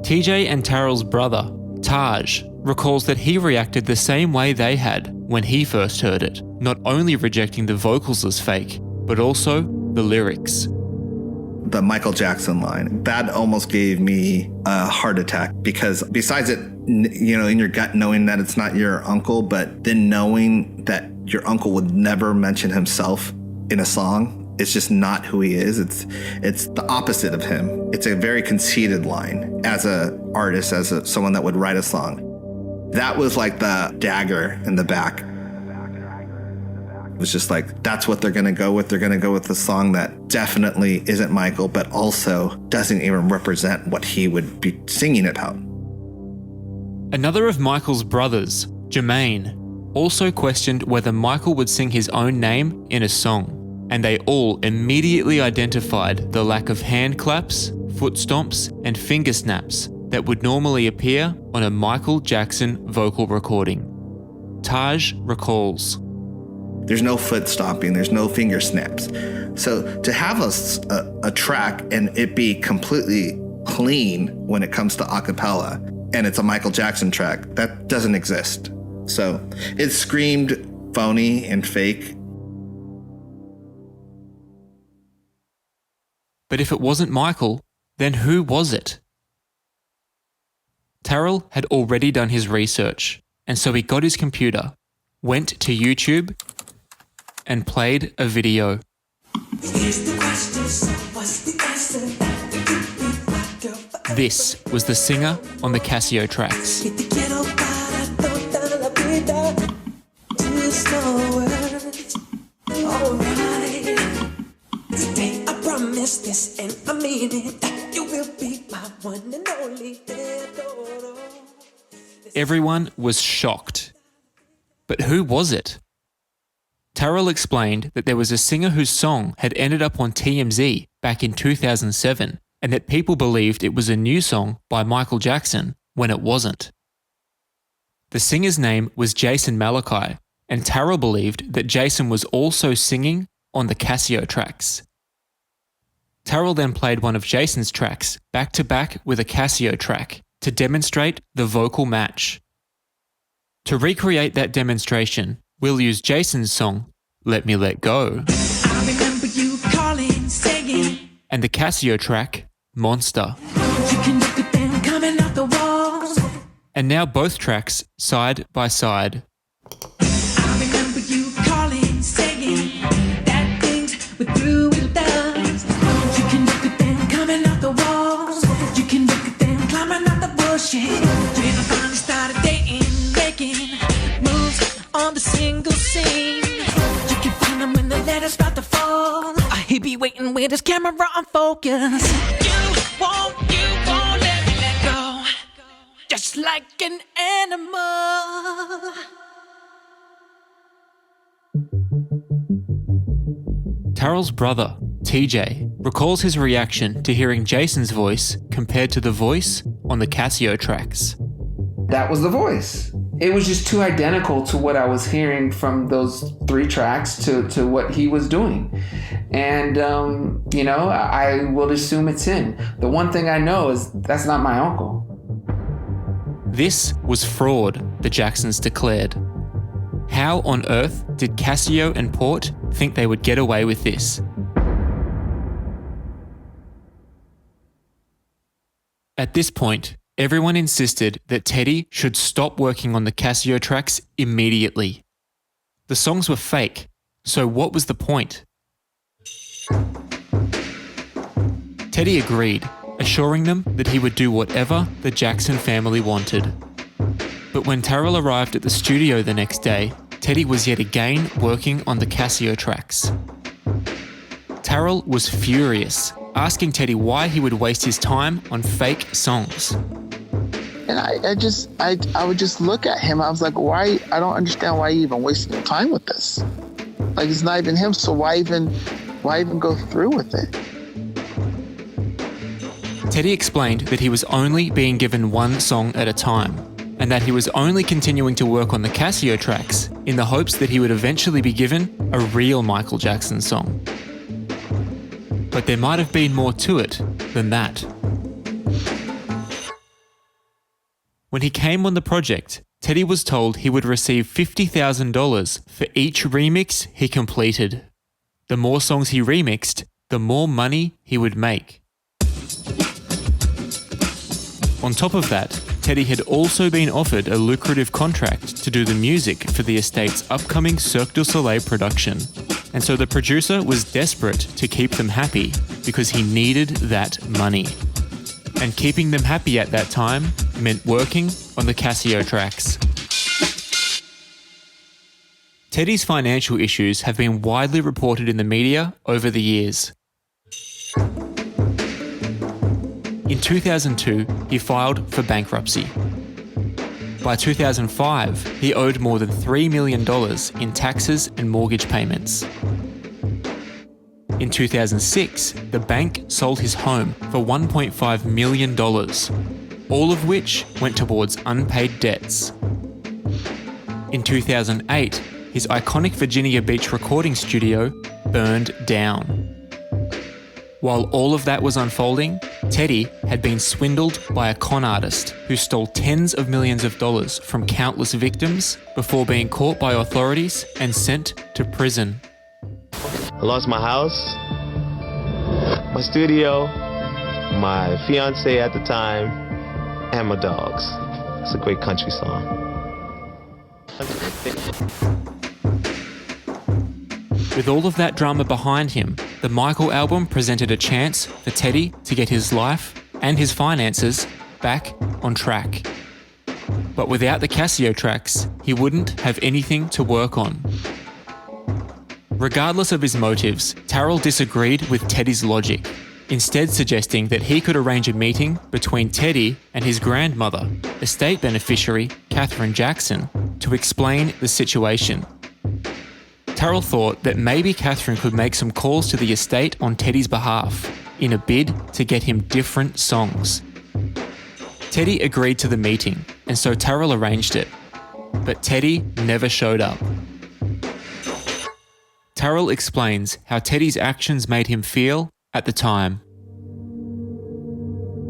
TJ and Terrell's brother, Taj, recalls that he reacted the same way they had when he first heard it, not only rejecting the vocals as fake, but also the lyrics. The Michael Jackson line, that almost gave me a heart attack, because besides it, in your gut knowing that it's not your uncle, but then knowing that your uncle would never mention himself in a song, it's just not who he is. It's the opposite of him. It's a very conceited line as a artist, someone that would write a song. That was like the dagger in the back. It was just like, that's what they're going to go with. They're going to go with the song that definitely isn't Michael, but also doesn't even represent what he would be singing about. Another of Michael's brothers, Jermaine, also questioned whether Michael would sing his own name in a song, and they all immediately identified the lack of hand claps, foot stomps, and finger snaps that would normally appear on a Michael Jackson vocal recording. Taj recalls. There's no foot stomping, there's no finger snaps. So to have a track and it be completely clean when it comes to a cappella, and it's a Michael Jackson track, that doesn't exist. So it screamed phony and fake. But if it wasn't Michael, then who was it? Terrell had already done his research, and so he got his computer, went to YouTube, and played a video. This was the singer on the Casio tracks. Everyone was shocked. But who was it? Terrell explained that there was a singer whose song had ended up on TMZ back in 2007, and that people believed it was a new song by Michael Jackson when it wasn't. The singer's name was Jason Malachi, and Terrell believed that Jason was also singing on the Casio tracks. Terrell then played one of Jason's tracks back to back with a Casio track to demonstrate the vocal match. To recreate that demonstration, we'll use Jason's song, Let Me Let Go, I remember you calling, saying, and the Casio track, Monster. you can look at them coming out the walls. And now both tracks side by side. I remember you calling, saying that things were through with us. You can look at them coming out the walls. You get this camera on focus. You won't let me let go. Just like an animal. Tarrell's brother, TJ, recalls his reaction to hearing Jason's voice compared to the voice on the Casio tracks. That was the voice. It was just too identical to what I was hearing from those 3 tracks to what he was doing. And, I will assume it's him. The one thing I know is that's not my uncle. This was fraud, the Jacksons declared. How on earth did Casio and Port think they would get away with this? At this point, everyone insisted that Teddy should stop working on the Casio tracks immediately. The songs were fake, so what was the point? Teddy agreed, assuring them that he would do whatever the Jackson family wanted. But when Tarrell arrived at the studio the next day, Teddy was yet again working on the Casio tracks. Tarrell was furious, asking Teddy why he would waste his time on fake songs. And I would just look at him. I was like, why? I don't understand why you even wasting your time with this. Like, it's not even him, so why even go through with it? Teddy explained that he was only being given one song at a time, and that he was only continuing to work on the Casio tracks in the hopes that he would eventually be given a real Michael Jackson song. But there might have been more to it than that. When he came on the project, Teddy was told he would receive $50,000 for each remix he completed. The more songs he remixed, the more money he would make. On top of that, Teddy had also been offered a lucrative contract to do the music for the estate's upcoming Cirque du Soleil production, and so the producer was desperate to keep them happy because he needed that money. And keeping them happy at that time meant working on the Casio tracks. Teddy's financial issues have been widely reported in the media over the years. In 2002, he filed for bankruptcy. By 2005, he owed more than $3 million in taxes and mortgage payments. In 2006, the bank sold his home for $1.5 million, all of which went towards unpaid debts. In 2008, his iconic Virginia Beach recording studio burned down. While all of that was unfolding, Teddy had been swindled by a con artist who stole tens of millions of dollars from countless victims before being caught by authorities and sent to prison. I lost my house, my studio, my fiance at the time, and my dogs. It's a great country song. With all of that drama behind him, the Michael album presented a chance for Teddy to get his life and his finances back on track. But without the Casio tracks, he wouldn't have anything to work on. Regardless of his motives, Tarrell disagreed with Teddy's logic, instead suggesting that he could arrange a meeting between Teddy and his grandmother, estate beneficiary Katherine Jackson, to explain the situation. Tarrell thought that maybe Katherine could make some calls to the estate on Teddy's behalf in a bid to get him different songs. Teddy agreed to the meeting, and so Tarrell arranged it. But Teddy never showed up. Tarrell explains how Teddy's actions made him feel at the time.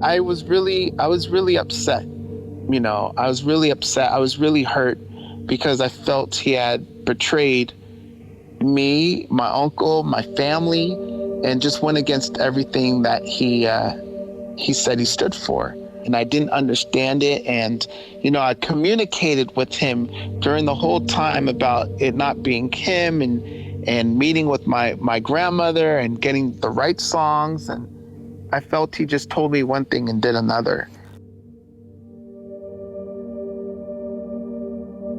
I was really upset. I was really upset. I was really hurt because I felt he had betrayed me, my uncle, my family, and just went against everything that he said he stood for. And I didn't understand it. And, I communicated with him during the whole time about it not being him and meeting with my grandmother and getting the right songs. And I felt he just told me one thing and did another.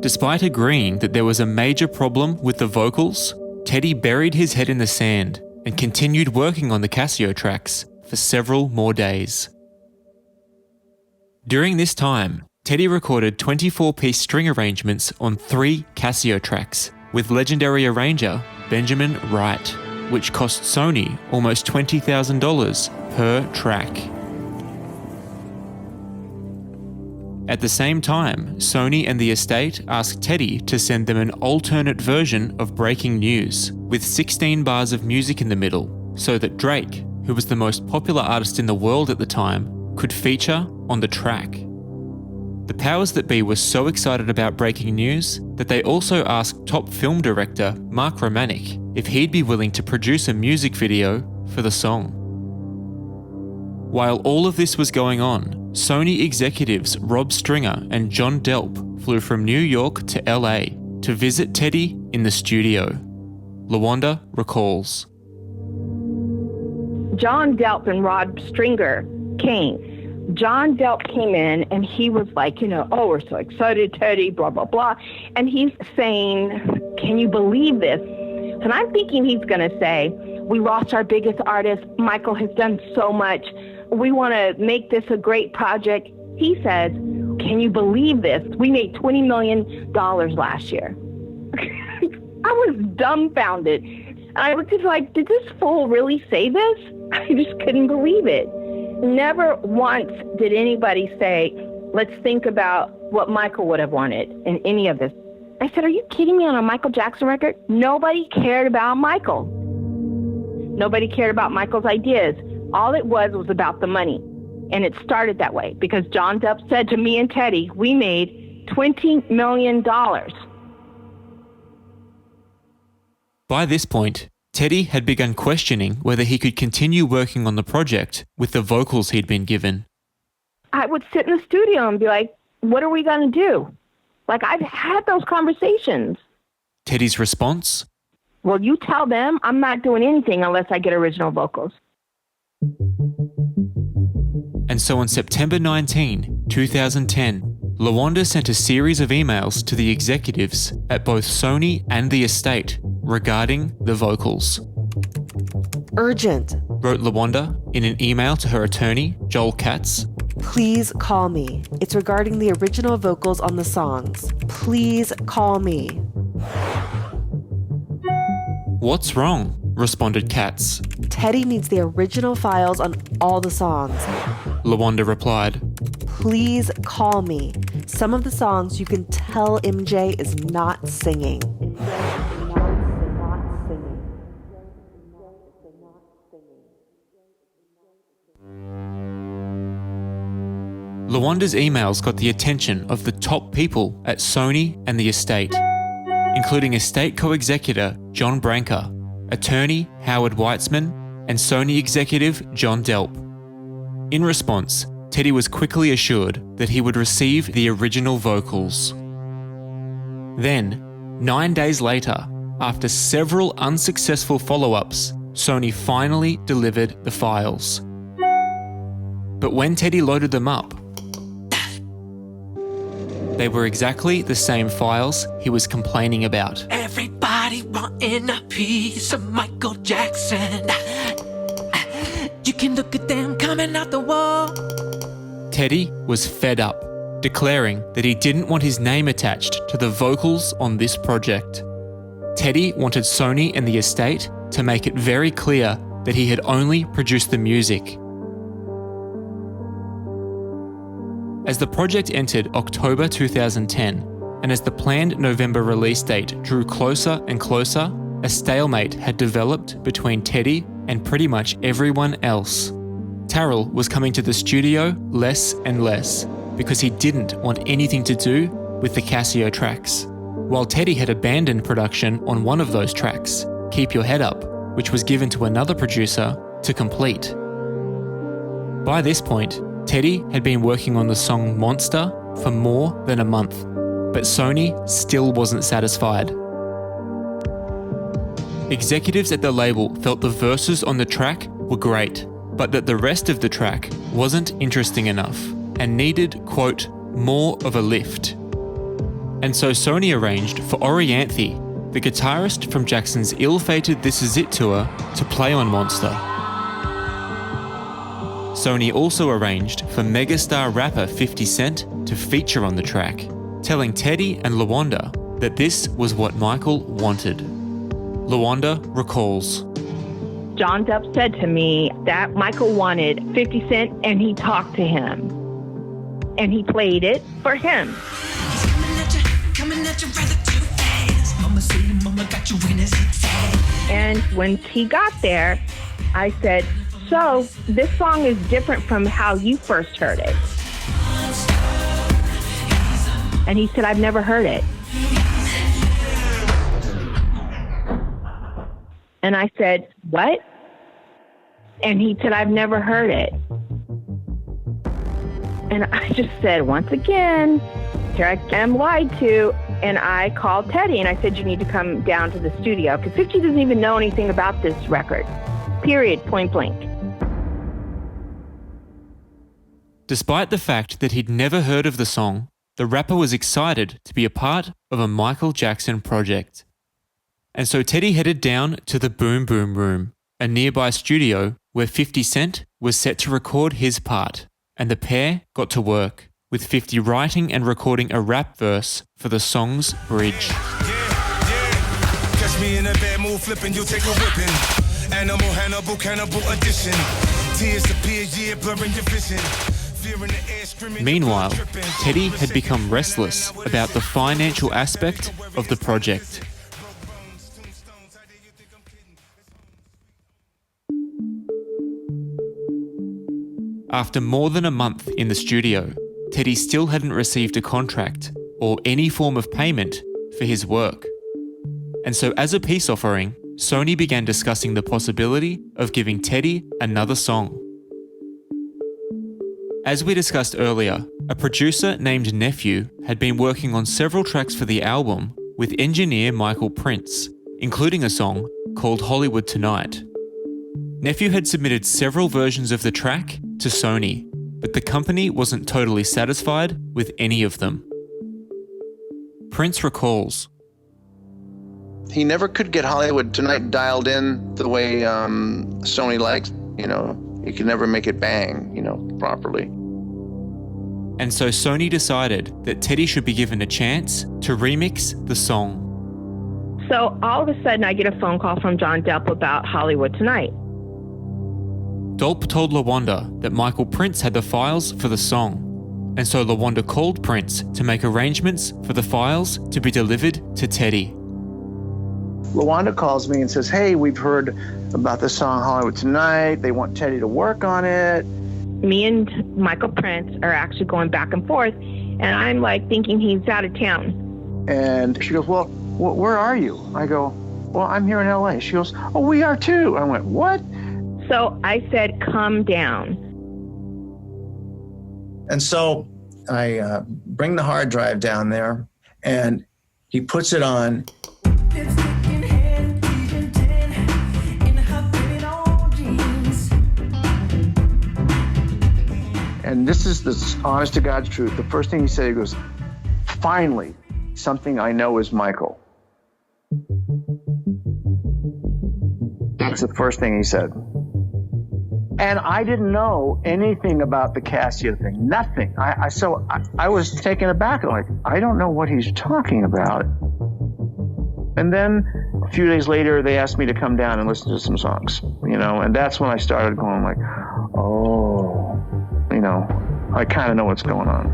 Despite agreeing that there was a major problem with the vocals, Teddy buried his head in the sand and continued working on the Casio tracks for several more days. During this time, Teddy recorded 24-piece string arrangements on 3 Casio tracks with legendary arranger Benjamin Wright, which cost Sony almost $20,000 per track. At the same time, Sony and the estate asked Teddy to send them an alternate version of Breaking News with 16 bars of music in the middle, so that Drake, who was the most popular artist in the world at the time, could feature on the track. The powers that be were so excited about Breaking News that they also asked top film director Mark Romanek if he'd be willing to produce a music video for the song. While all of this was going on, Sony executives Rob Stringer and John Delp flew from New York to LA to visit Teddy in the studio. LaWanda recalls. John Delp and Rob Stringer came. John Delp came in and he was like, oh, we're so excited, Teddy, blah, blah, blah. And he's saying, can you believe this? And I'm thinking he's going to say, we lost our biggest artist. Michael has done so much. We want to make this a great project. He says, can you believe this? We made $20 million last year. I was dumbfounded. And I looked at him like, did this fool really say this? I just couldn't believe it. Never once did anybody say, let's think about what Michael would have wanted in any of this. I said, are you kidding me on a Michael Jackson record? Nobody cared about Michael. Nobody cared about Michael's ideas. All it was about the money. And it started that way because John Delp said to me and Teddy, we made $20 million. By this point, Teddy had begun questioning whether he could continue working on the project with the vocals he'd been given. I would sit in the studio and be like, what are we going to do? Like, I've had those conversations. Teddy's response? Well, you tell them I'm not doing anything unless I get original vocals. And so on September 19, 2010, LaWanda sent a series of emails to the executives at both Sony and the estate regarding the vocals. Urgent, wrote LaWanda in an email to her attorney, Joel Katz. Please call me. It's regarding the original vocals on the songs. Please call me. What's wrong? Responded Katz. Teddy needs the original files on all the songs. LaWanda replied. Please call me. Some of the songs you can tell MJ is not singing. LaWanda's emails got the attention of the top people at Sony and the estate, including estate co-executor John Branca, attorney Howard Weitzman, and Sony executive John Delp. In response, Teddy was quickly assured that he would receive the original vocals. Then, 9 days later, after several unsuccessful follow-ups, Sony finally delivered the files. But when Teddy loaded them up, they were exactly the same files he was complaining about. Everybody wanting a piece of Michael Jackson. You can look at them coming out the wall. Teddy was fed up, declaring that he didn't want his name attached to the vocals on this project. Teddy wanted Sony and the estate to make it very clear that he had only produced the music. As the project entered October 2010, and as the planned November release date drew closer and closer, a stalemate had developed between Teddy and pretty much everyone else. Tarrell was coming to the studio less and less because he didn't want anything to do with the Casio tracks, while Teddy had abandoned production on one of those tracks, Keep Your Head Up, which was given to another producer to complete. By this point, Teddy had been working on the song Monster for more than a month, but Sony still wasn't satisfied. Executives at the label felt the verses on the track were great, but that the rest of the track wasn't interesting enough and needed, quote, more of a lift. And so Sony arranged for Orianthi, the guitarist from Jackson's ill-fated This Is It tour, to play on Monster. Sony also arranged for megastar rapper 50 Cent to feature on the track, telling Teddy and LaWanda that this was what Michael wanted. LaWanda recalls. John Depp said to me that Michael wanted 50 Cent and he talked to him. And he played it for him. And when he got there, I said, so this song is different from how you first heard it. And he said, I've never heard it. And I said, what? And he said, I've never heard it. And I just said, once again, here I am lied to. And I called Teddy and I said, you need to come down to the studio because 50 doesn't even know anything about this record. Period, point blank. Despite the fact that he'd never heard of the song, the rapper was excited to be a part of a Michael Jackson project. And so Teddy headed down to the Boom Boom Room, a nearby studio where 50 Cent was set to record his part, and the pair got to work, with 50 writing and recording a rap verse for the song's bridge. Catch me in a bad mood flipping, you take a whipping. Animal, Hannibal, cannibal addition. Tears appear, yeah, blurring your vision. Meanwhile, Teddy had become restless about the financial aspect of the project. After more than a month in the studio, Teddy still hadn't received a contract or any form of payment for his work. And so as a peace offering, Sony began discussing the possibility of giving Teddy another song. As we discussed earlier, a producer named Nephew had been working on several tracks for the album with engineer Michael Prince, including a song called Hollywood Tonight. Nephew had submitted several versions of the track to Sony, but the company wasn't totally satisfied with any of them. Prince recalls. He never could get Hollywood Tonight dialed in the way Sony likes, you know. He could never make it bang, you know, properly. And so Sony decided that Teddy should be given a chance to remix the song. So all of a sudden I get a phone call from John Depp about Hollywood Tonight. Dolp told LaWanda that Michael Prince had the files for the song, and so LaWanda called Prince to make arrangements for the files to be delivered to Teddy. LaWanda calls me and says, hey, we've heard about the song Hollywood Tonight. They want Teddy to work on it. Me and Michael Prince are actually going back and forth, and I'm like thinking he's out of town. And she goes, well, where are you? I go, well, I'm here in LA. She goes, oh, we are too. I went, what? So I said, come down. And so I bring the hard drive down there, and he puts it on. And this is the honest to God's truth. The first thing he said, he goes, finally, something I know is Michael. That's the first thing he said. And I didn't know anything about the Casio thing, nothing. I was taken aback. I'm like, I don't know what he's talking about. And then a few days later, they asked me to come down and listen to some songs, you know, and that's when I started going like, oh, you know, I kind of know what's going on.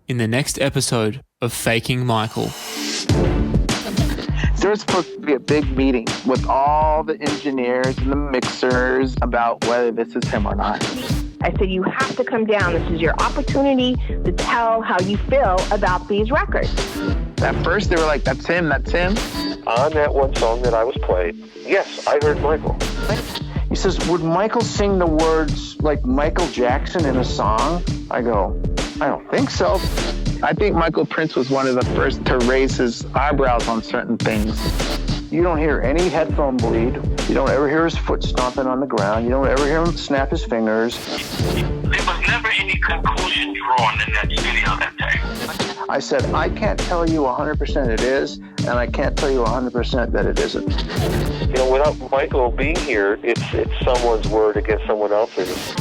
In the next episode of Faking Michael. There's supposed to be a big meeting with all the engineers and the mixers about whether this is him or not. I said, you have to come down. This is your opportunity to tell how you feel about these records. At first, they were like, that's him, that's him. On that one song that I was played, yes, I heard Michael. He says, would Michael sing the words like Michael Jackson in a song? I go, I don't think so. I think Michael Prince was one of the first to raise his eyebrows on certain things. You don't hear any headphone bleed. You don't ever hear his foot stomping on the ground. You don't ever hear him snap his fingers. There was never any conclusion drawn in that studio that day. I said, I can't tell you 100% it is, and I can't tell you 100% that it isn't. You know, without Michael being here, it's someone's word against someone else's.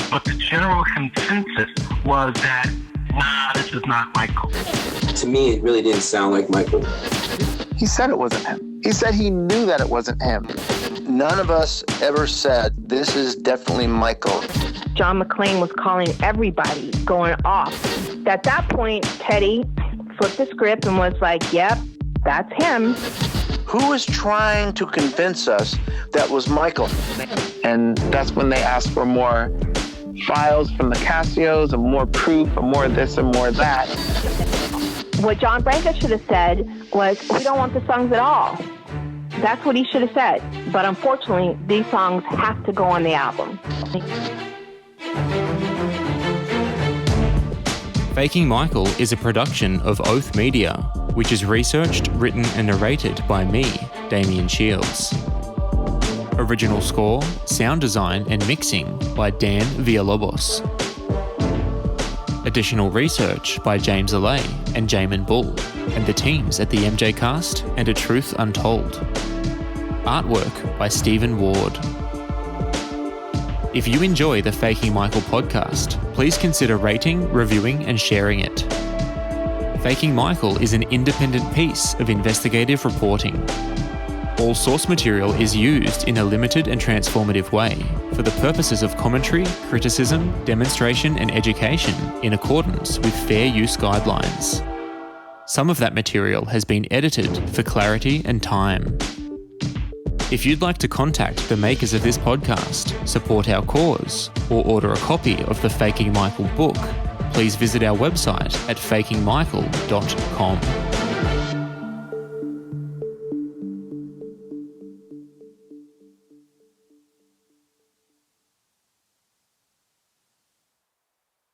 But the general consensus was that, nah, this is not Michael. To me, it really didn't sound like Michael. He said it wasn't him. He said he knew that it wasn't him. None of us ever said, this is definitely Michael. John McClane was calling everybody, going off. At that point, Teddy flipped the script and was like, yep, that's him. Who was trying to convince us that was Michael? And that's when they asked for more files from the Casios and more proof and more this and more that. What John Branca should have said was, we don't want the songs at all. That's what he should have said. But unfortunately, these songs have to go on the album. Faking Michael is a production of Oath Media, which is researched, written and narrated by me, Damian Shields. Original score, sound design and mixing by Dan Villalobos. Additional research by James Allais and Jamin Bull, and the teams at the MJ Cast and A Truth Untold. Artwork by Stephen Ward. If you enjoy the Faking Michael podcast, please consider rating, reviewing and sharing it. Faking Michael is an independent piece of investigative reporting. All source material is used in a limited and transformative way for the purposes of commentary, criticism, demonstration and education in accordance with fair use guidelines. Some of that material has been edited for clarity and time. If you'd like to contact the makers of this podcast, support our cause, or order a copy of the Faking Michael book, please visit our website at fakingmichael.com.